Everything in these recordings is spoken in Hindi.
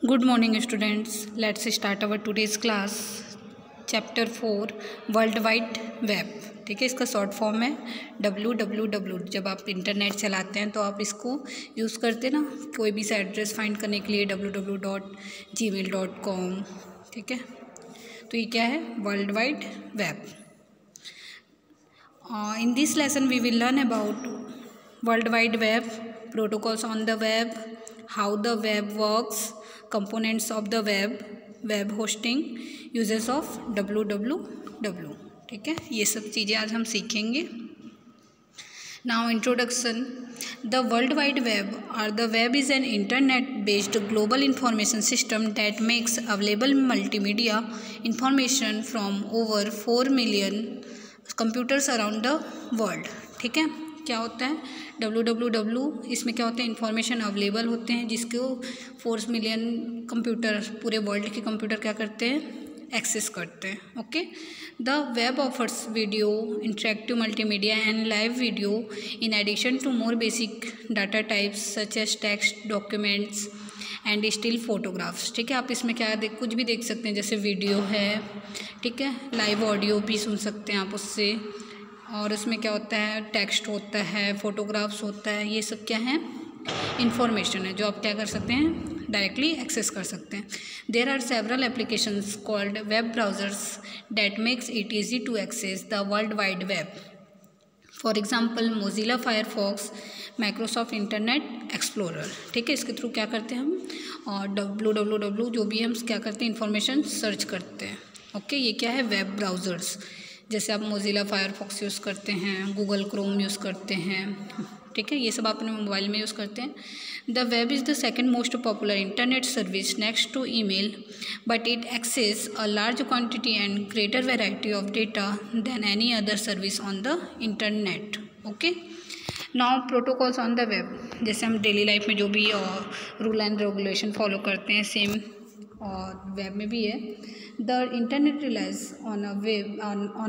Good morning students. Let's start our today's class. Chapter 4 world wide web. ठीक है, इसका शॉर्ट फॉर्म है www. जब आप इंटरनेट चलाते हैं तो आप इसको यूज़ करते हैं ना कोई भी सा एड्रेस फाइंड करने के लिए www.gmail.com. ठीक है, तो ये क्या है world wide web. In this lesson we will learn about world wide web, protocols on the web, how the web works, components of the web hosting, uses of www. ठीक है, ये सब चीज़ें आज हम सीखेंगे. Now introduction. The World Wide Web or the web is an internet-based global information system that makes available multimedia information from over 4 million computers around the world. ठीक है, क्या होता है www, इसमें क्या होता है इंफॉर्मेशन अवेलेबल होते हैं जिसको 4 मिलियन कंप्यूटर पूरे वर्ल्ड के कंप्यूटर क्या करते हैं एक्सेस करते हैं. Okay, the web offers video, interactive multimedia and live video in addition to more basic data types such as text, documents and still photographs. ठीक है, आप इसमें क्या कुछ भी देख सकते हैं जैसे वीडियो है. ठीक है, लाइव ऑडियो भी सुन सकते हैं आप उससे, और उसमें क्या होता है टेक्स्ट होता है, फोटोग्राफ्स होता है. ये सब क्या है इंफॉर्मेशन है जो आप क्या कर सकते हैं डायरेक्टली एक्सेस कर सकते हैं. There are several applications called web browsers that makes it easy to access the world wide web. For example Mozilla Firefox, Microsoft Internet Explorer. ठीक है, इसके थ्रू क्या करते हैं हम और www जो भी हम क्या करते हैं इंफॉर्मेशन सर्च करते हैं. ओके, ये क्या है वेब ब्राउजर्स. जैसे आप मोजिला फायरफॉक्स यूज़ करते हैं, गूगल क्रोम यूज़ करते हैं. ठीक है, ये सब आप अपने मोबाइल में यूज़ करते हैं. The web is the second most popular internet service next to email, but it access a large quantity and greater variety of data than any other service on the internet. Okay, now protocols on the web. जैसे हम डेली लाइफ में जो भी रूल एंड रेगुलेशन फॉलो करते हैं सेम और वेब में भी है. The internet relies on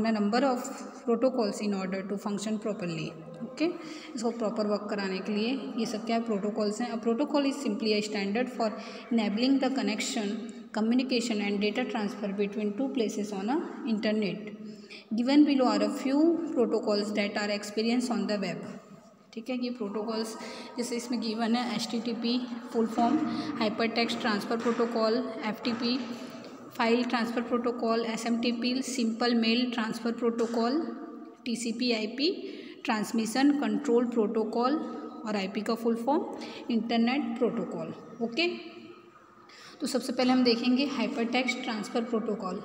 a number of protocols in order to function properly. Okay, इसको प्रॉपर वर्क कराने के लिए ये सब क्या प्रोटोकॉल्स हैं. A protocol is simply a standard for enabling the connection, communication and data transfer between two places on a internet. Given below are a few protocols that are experience on the web. ठीक है, ये प्रोटोकॉल्स जैसे इसमें गिवन है HTTP full form hypertext transfer protocol, FTP file transfer protocol, SMTP simple mail transfer protocol, TCP/IP transmission control protocol और IP का full form internet protocol. Okay, तो सबसे पहले हम देखेंगे hypertext transfer protocol.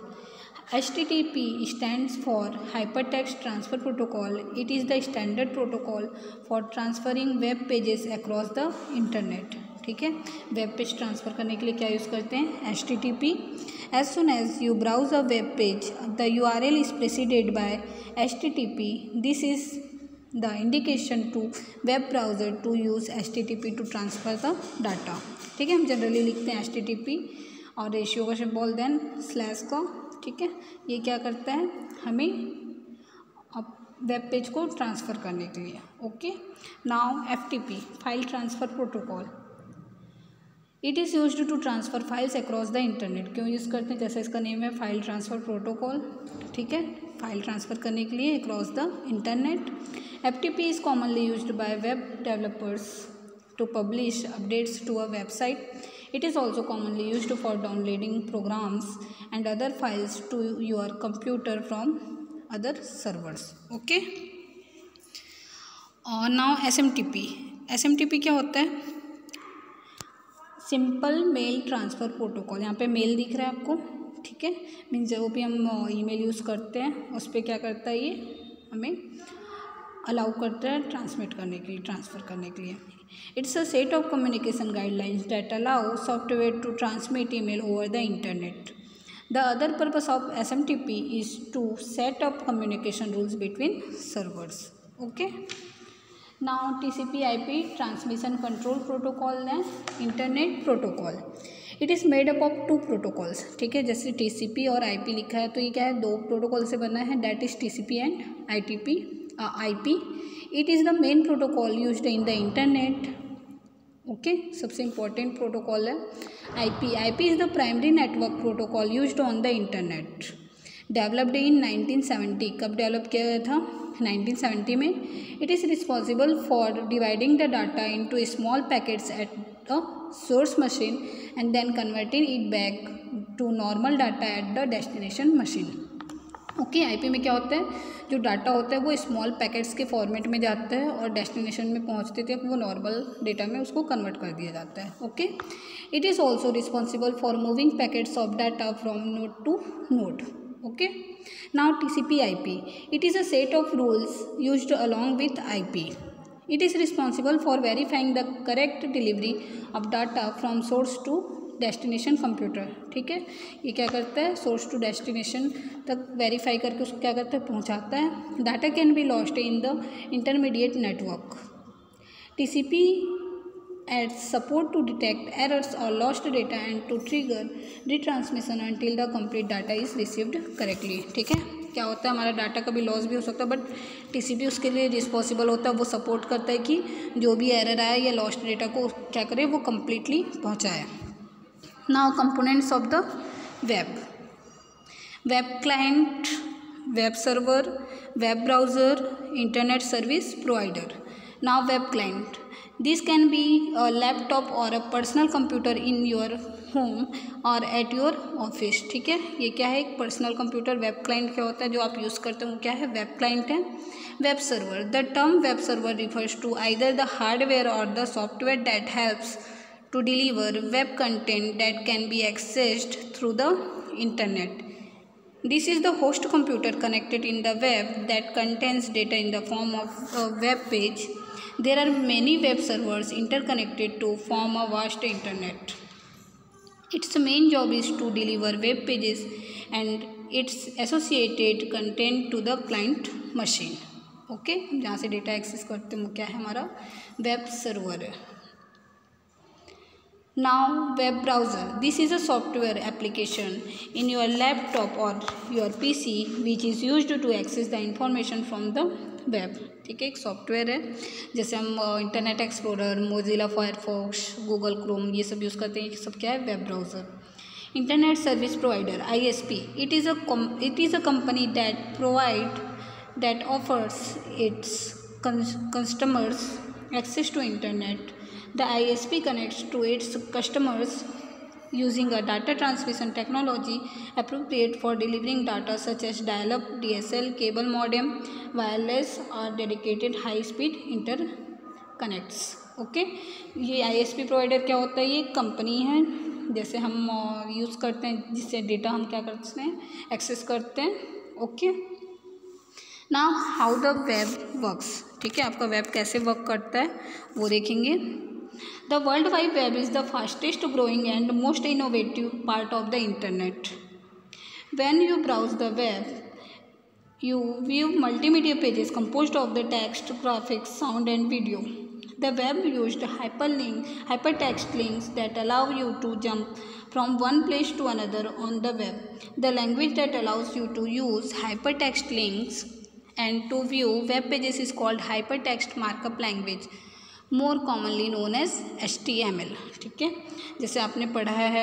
HTTP stands for Hypertext Transfer Protocol. It is the standard protocol for transferring web pages across the internet. ठीक है, वेब पेज ट्रांसफ़र करने के लिए क्या यूज़ करते हैं HTTP. As soon as you browse a web page, the URL is preceded by HTTP. This is the indication to web browser to use HTTP to transfer the data. ठीक है, हम जनरली लिखते हैं HTTP और रेशियो का सिंबल देन स्लैश का. ठीक है, ये क्या करता है हमें अब वेब पेज को ट्रांसफ़र करने के लिए. Okay, now FTP file transfer protocol. It is used to transfer files across the internet. क्यों यूज़ करते हैं, जैसे इसका नेम है फाइल ट्रांसफ़र प्रोटोकॉल. ठीक है, फाइल ट्रांसफ़र करने के लिए across the internet. FTP is commonly used by web developers to publish updates to a website. It is also commonly used for downloading programs and other files to your computer from other servers. Okay. Now SMTP. SMTP क्या होता है सिंपल मेल ट्रांसफ़र प्रोटोकॉल. यहाँ पे मेल दिख रहा है आपको. ठीक है, मीन्स जो भी हम ईमेल यूज़ करते हैं उस पर क्या करता है ये हमें अलाउ करता है ट्रांसमिट करने के लिए, ट्रांसफ़र करने के लिए. It's a set of communication guidelines that allow software to transmit email over the internet. The other purpose of SMTP is to set up communication rules between servers. Okay. Now TCP/IP transmission control protocol and internet protocol. It is made up of two protocols. ठीक है, जैसे TCP और IP लिखा है तो ये क्या है दो प्रोटोकॉल से बना है, that is TCP and IP. It is the main protocol used in the internet. Okay, सबसे इम्पोर्टेंट प्रोटोकॉल है IP. IP is the primary network protocol used on the internet, developed in 1970। कब डेवलप किया गया था? 1970 में। It is responsible for dividing the data into small packets at the source machine and then converting it back to normal data at the destination machine. Okay, IP में क्या होता है, जो डाटा होता है वो स्मॉल पैकेट्स के फॉर्मेट में जाता है और डेस्टिनेशन में पहुंचते थे वो नॉर्मल डेटा में उसको कन्वर्ट कर दिया जाता है। Okay, it is also responsible for moving packets of data from node to node. Okay, now TCP/IP, it is a set of rules used along with IP. It is responsible for verifying the correct delivery of data from source to destination computer. ठीक है, ये क्या करता है, सोर्स टू डेस्टिनेशन तक वेरीफाई करके उसको क्या करता है, पहुंचाता है। Data can be lost in the intermediate network. TCP adds support to detect errors or lost data and to trigger retransmission until the complete data is received correctly। ठीक है, क्या होता है, हमारा डाटा कभी लॉस भी हो सकता है, बट TCP उसके लिए रिस्पॉन्सिबल होता है, वो सपोर्ट करता है कि जो भी एरर आया या लॉस्ट डेटा को क्या करे, वो कम्प्लीटली पहुँचाए। Now components of the web, web client, web server, web browser, internet service provider. Now web client, this can be a laptop और a personal computer in your home और एट योर ऑफिस। ठीक है, ये क्या है, एक पर्सनल कंप्यूटर। वेब क्लाइंट क्या होता है, जो आप यूज़ करते हैं वो क्या है, वेब क्लाइंट है। Web server, the term web server refers to either the hardware और the software that helps to deliver web content that can be accessed through the internet. This is the host computer connected in the web that contains data in the form of a web page. There are many web servers interconnected to form a vast internet. Its main job is to deliver web pages and its associated content to the client machine. Okay, जहाँ से डेटा एक्सेस करते हैं वो क्या है, हमारा वेब सर्वर है। Now web browser, this is a software application in your laptop or your PC which is used to access the information from the web। ठीक है, एक सॉफ्टवेयर है, जैसे हम internet explorer, Mozilla Firefox, Google Chrome ये सब यूज़ करते हैं, ये सब क्या है, web browser. Internet service provider ISP, it is a company that offers its customers access to internet. The ISP connects to its customers using a data transmission technology appropriate for delivering data such as dial-up, DSL, cable modem, wireless or dedicated high-speed interconnects। Okay, ये ISP प्रोवाइडर क्या होता है, ये कंपनी है जैसे हम यूज़ करते हैं, जिससे डेटा हम क्या करते हैं, एक्सेस करते हैं। Okay, now how the web works. ठीक है, आपका वेब कैसे वर्क करता है वो देखेंगे। The World Wide Web is the fastest growing and most innovative part of the internet. When you browse the web, you view multimedia pages composed of the text, graphics, sound and video. The web used hypertext links that allow you to jump from one place to another on the web. The language that allows you to use hypertext links and to view web pages is called hypertext markup language, more commonly known as HTML। ठीक है, जैसे आपने पढ़ा है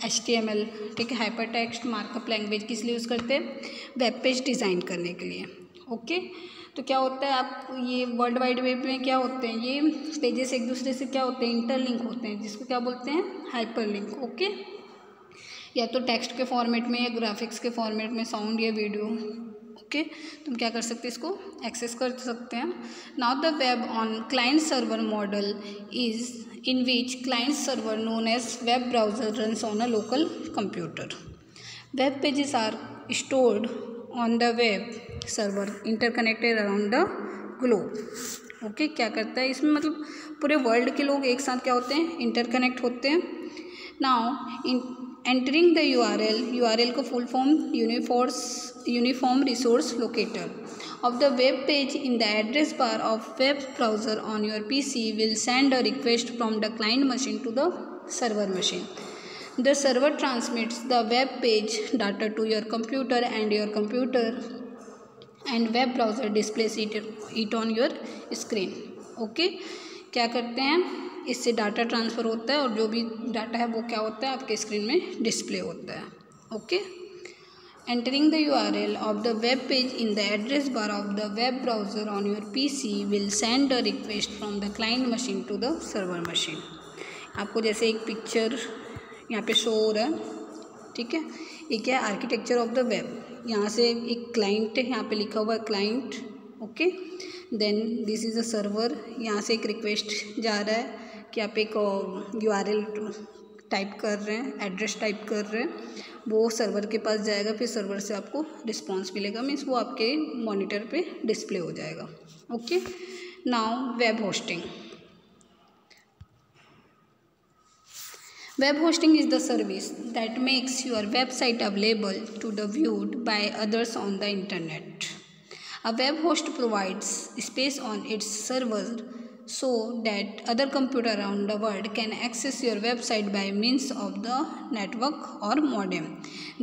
HTML। ठीक है, हाइपर टेक्स्ट मार्कअप लैंग्वेज किस लिए यूज़ करते हैं, वेब पेज डिज़ाइन करने के लिए। ओके, तो क्या होता है, आप ये वर्ल्ड वाइड वेब में क्या होते हैं, ये पेजेस एक दूसरे से क्या होते हैं, इंटरलिंक होते हैं, जिसको क्या बोलते हैं, हाइपर लिंक। ओके, या तो टेक्स्ट के फॉर्मेट में या ग्राफिक्स के फॉर्मेट में, साउंड या वीडियो। ओके, तुम क्या कर सकते हैं, इसको एक्सेस कर सकते हैं। Now the web on client server model is in which client server known as web browser runs on a local computer. Web pages are stored on the web server interconnected around the globe. Okay, क्या करता है इसमें, मतलब पूरे वर्ल्ड के लोग एक साथ क्या होते हैं, इंटरकनेक्ट होते हैं। नाउ entering the URL को full form uniform resource locator of the web page in the address bar of web browser on your PC will send a request from the client machine to the server machine. The server transmits the web page data to your computer and web browser displays it on your screen. Okay, क्या करते हैं, इससे डाटा ट्रांसफ़र होता है और जो भी डाटा है वो क्या होता है आपके स्क्रीन में डिस्प्ले होता है. Okay. Entering the URL of the web page in the address bar of the web browser on your PC will send a request from the client machine to the server machine. आपको जैसे एक पिक्चर यहाँ पे शो हो रहा है, ठीक है. ये क्या है, आर्किटेक्चर ऑफ द वेब. यहाँ से एक क्लाइंट है, यहाँ पे लिखा हुआ है client. Okay. Then this is a server. यहाँ से एक रिक्वेस्ट जा रहा है कि आप एक URL टाइप कर रहे हैं, एड्रेस टाइप कर रहे हैं, वो सर्वर के पास जाएगा. फिर सर्वर से आपको रिस्पॉन्स मिलेगा, मीन्स वो आपके मॉनिटर पे डिस्प्ले हो जाएगा. Okay. Now web hosting. Web hosting is the service that makes your website available to the viewed by others on the internet. A web host provides space on its server so that other computer around the world can access your website by means of the network or modem.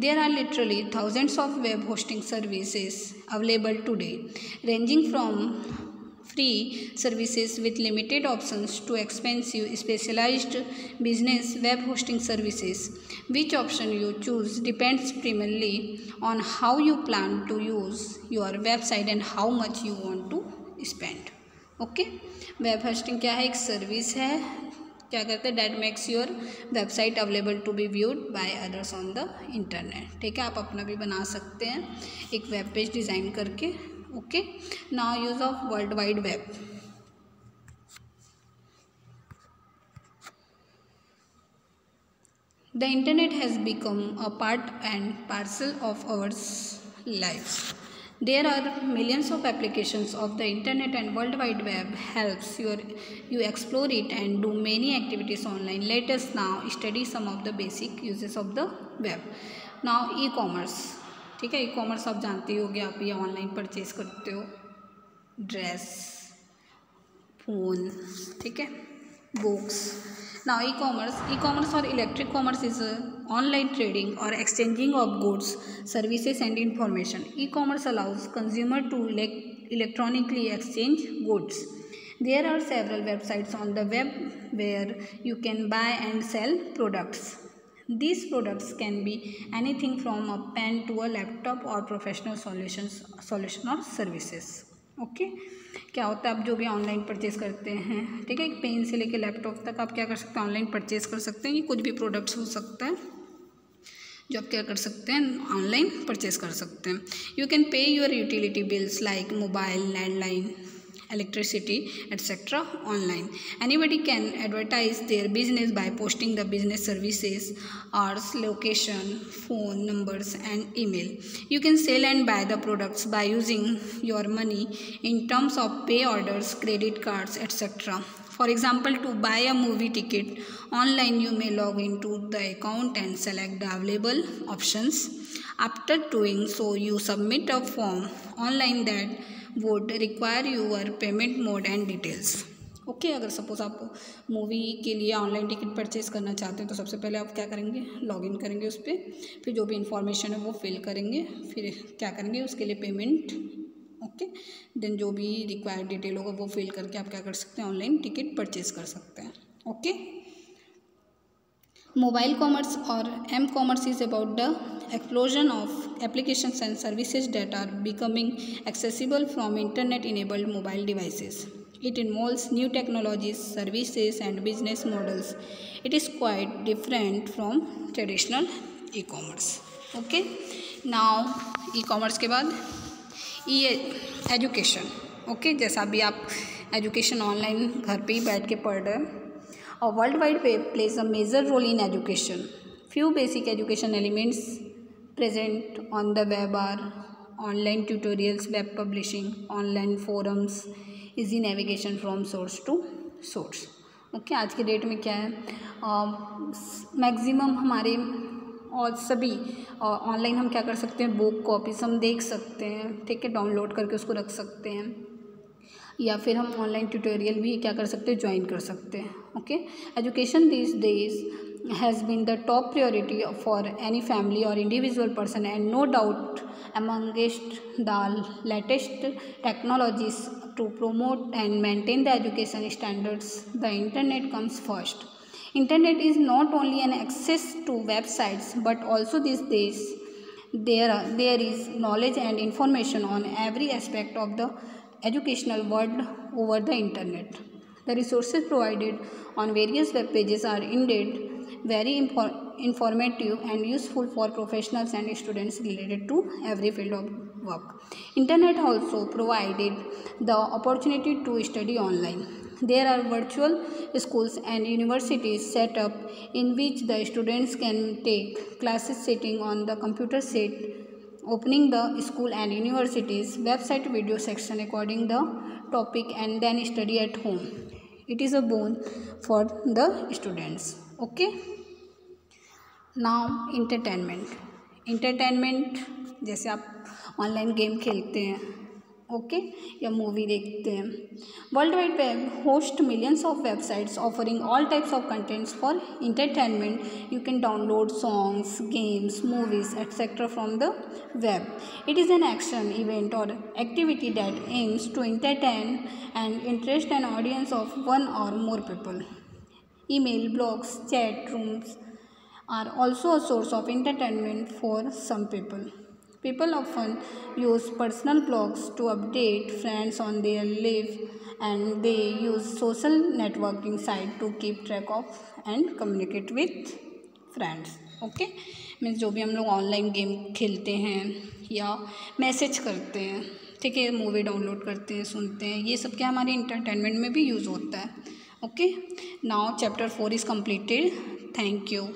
There are literally thousands of web hosting services available today, ranging from free services with limited options to expensive specialized business web hosting services. Which option you choose depends primarily on how you plan to use your website and how much you want to spend. Okay. Web hosting क्या है, एक सर्विस है, क्या करते हैं, that makes your website available to be viewed by others on the internet. ठीक है, आप अपना भी बना सकते हैं एक वेब पेज डिज़ाइन करके. Okay. Now use of world wide web. The internet has become a part and parcel of ours life. There are millions of applications of the internet and World Wide Web helps you explore it and do many activities online. Let us now study some of the basic uses of the web. Now e-commerce. ठीक है, e-commerce आप जानते ही होंगे, आप ये ऑनलाइन परचेज करते हो ड्रेस, फ़ोन, ठीक है, books. Now e-commerce or electric commerce is online trading or exchanging of goods, services and information. E-commerce allows consumer to electronically exchange goods. There are several websites on the web where you can buy and sell products. These products can be anything from a pen to a laptop or professional solution or services. Okay. क्या होता है, आप जो भी ऑनलाइन परचेज़ करते हैं, ठीक है, एक पेन से लेकर लैपटॉप तक आप क्या कर सकते हैं, ऑनलाइन परचेज़ कर सकते हैं. ये कुछ भी प्रोडक्ट्स हो सकता है जो आप क्या कर सकते हैं, ऑनलाइन परचेज़ कर सकते हैं. You can pay your utility bills like mobile, landline, electricity, etc. online. Anybody can advertise their business by posting the business services, hours, location, phone numbers and email. You can sell and buy the products by using your money in terms of pay orders, credit cards, etc. For example, to buy a movie ticket online, you may log into the account and select the available options. After doing so, you submit a form online that would require your payment mode and details. Okay. अगर सपोज़ आप मूवी के लिए ऑनलाइन टिकट परचेज़ करना चाहते हैं तो सबसे पहले आप क्या करेंगे, लॉगिन करेंगे उस पर, फिर जो भी इंफॉर्मेशन है वो फिल करेंगे, फिर क्या करेंगे उसके लिए पेमेंट. ओके. देन जो भी रिक्वायर्ड डिटेल होगा वो फिल करके आप क्या कर सकते हैं, ऑनलाइन टिकट परचेज़ कर सकते हैं. Okay. Mobile commerce or m-commerce is about the explosion of applications and services that are becoming accessible from internet-enabled mobile devices. It involves new technologies, services and business models. It is quite different from traditional e-commerce. Okay. Now e-commerce के बाद एजुकेशन. ओके. जैसा अभी आप एजुकेशन ऑनलाइन घर पे ही बैठ के पढ़ रहे हैं. A World Wide Web plays a major role in education. Few basic education elements present on the web are online tutorials, web publishing, online forums, easy navigation from source to source. Okay. आज के डेट में क्या है, मैक्सिमम हमारे और सभी ऑनलाइन हम क्या कर सकते हैं, बुक कॉपीज हम देख सकते हैं, ठीक है, डाउनलोड करके उसको रख सकते हैं, या फिर हम ऑनलाइन ट्यूटोरियल भी क्या कर सकते हैं, ज्वाइन कर सकते हैं. Okay. Education these days has been the top priority for any family or individual person, and no doubt amongst the latest technologies to promote and maintain the education standards, the internet comes first. Internet is not only an access to websites, but also these days there is knowledge and information on every aspect of the educational world over the internet. The resources provided on various web pages are indeed very informative and useful for professionals and students related to every field of work. Internet also provided the opportunity to study online. There are virtual schools and universities set up in which the students can take classes sitting on the computer set, opening the school and universities website video section according the topic and then study at home. It is a boon for the students. Okay. Now entertainment जैसे आप ऑनलाइन गेम खेलते हैं, ओके, या मूवी देखते हैं. World wide web host millions of websites offering all types of contents for entertainment. You can download songs, games, movies, etc. from the web. It is an action, event or activity that aims to entertain and interest an audience of one or more people. Email, blogs, chat rooms are also a source of entertainment for some people. People often use personal blogs to update friends on their life, and they use social networking site to keep track of and communicate with friends. Okay, means जो भी हम लोग ऑनलाइन गेम खेलते हैं या मैसेज करते हैं, ठीक है, मूवी डाउनलोड करते हैं, सुनते हैं, ये सब क्या हमारे इंटरटेनमेंट में भी यूज़ होता है. Okay, now chapter 4 is completed. Thank you.